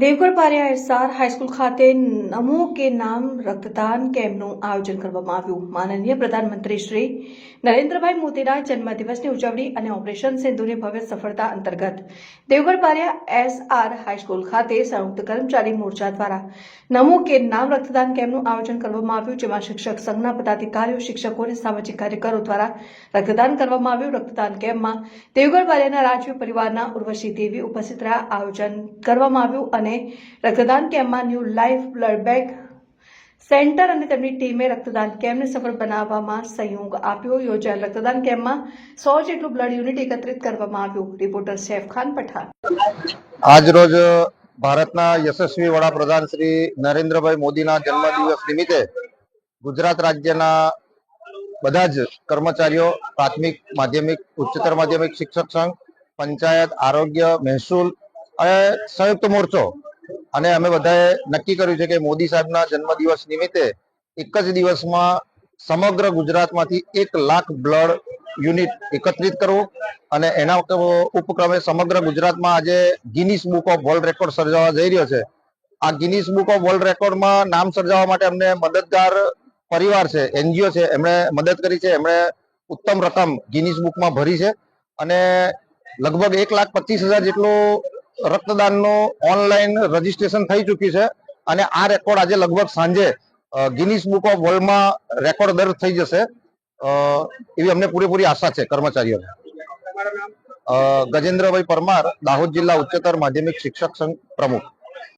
Devgadh Pariya SR high school ખાતે નમો કે નામ રક્તદાન કેમ્પનું આયોજન કરવામાં આવ્યું. માનનીય પ્રધાનમંત્રી શ્રી નરેન્દ્રભાઈ મોદીના જન્મદિવસની ઉજવણી અને ઓપરેશન સિંધુની ભવ્ય સફળતા અંતર્ગત દેવગઢ પારિયા એસઆર હાઈસ્કૂલ ખાતે સંયુક્ત કર્મચારી મોરચા દ્વારા નમો કે નામ રક્તદાન કેમ્પનું આયોજન કરવામાં આવ્યું, જેમાં શિક્ષક સંઘના પદાધિકારીઓ, શિક્ષકો અને સામાજિક કાર્યકરો દ્વારા રક્તદાન કરવામાં આવ્યું. રક્તદાન કેમ્પમાં દેવગઢ પારિયાના રાજવી પરિવારના ઉર્વશી દેવી ઉપસ્થિત રહ્યા. આયોજન કરવામાં આવ્યું અને રક્તદાન કેમ્પમાં new life blood bank centre અને તેમની ટીમે રક્તદાન કેમ્પને સફળ બનાવવામાં સહયોગ આપ્યો. યોજાયેલ રક્તદાન કેમ્પમાં 100 જેટલું બ્લડ યુનિટ એકત્રિત કરવામાં આવ્યું. રિપોર્ટર સૈફ ખાન પઠાણ. આજ રોજ ભારતના યશસ્વી વડાપ્રધાન શ્રી નરેન્દ્રભાઈ મોદીના જન્મદિવસ નિમિત્તે ગુજરાત રાજ્યના બધા જ કર્મચારીઓ, પ્રાથમિક, માધ્યમિક, ઉચ્ચતર માધ્યમિક શિક્ષક સંઘ, પંચાયત, આરોગ્ય, મહેસૂલ અને સંયુક્ત મોરચો અને અમે બધાએ નક્કી કર્યું છે કે મોદી સાહેબના જન્મદિવસ નિમિત્તે એક જ દિવસમાં સમગ્ર ગુજરાતમાંથી 1 લાખ બ્લડ યુનિટ એકત્રિત કરવું અને એના ઉપક્રમે સમગ્ર ગુજરાતમાં આજે Guinness book of world record સર્જાવા જઈ રહ્યો છે. આ ગિનીસ બુક ઓફ વર્લ્ડ રેકોર્ડમાં નામ સર્જાવવા માટે અમને મદદગાર પરિવાર છે, એનજીઓ છે, એમણે મદદ કરી છે. એમણે ઉત્તમ રકમ ગિનીસ બુકમાં ભરી છે અને લગભગ 1,25,000 જેટલું રક્તદાનનું ઓનલાઈન રજીસ્ટ્રેશન થઈ ચૂક્યું છે અને આ રેકોર્ડ આજે લગભગ સાંજે ગિનીસ બુક ઓફ વર્લ્ડમાં રેકોર્ડ દર્જ થઈ જશે એવી અમને પૂરેપૂરી આશા છે કર્મચારીઓને. ગજેન્દ્રભાઈ પરમાર, દાહોદ જિલ્લા ઉચ્ચતર માધ્યમિક શિક્ષક સંઘ પ્રમુખ.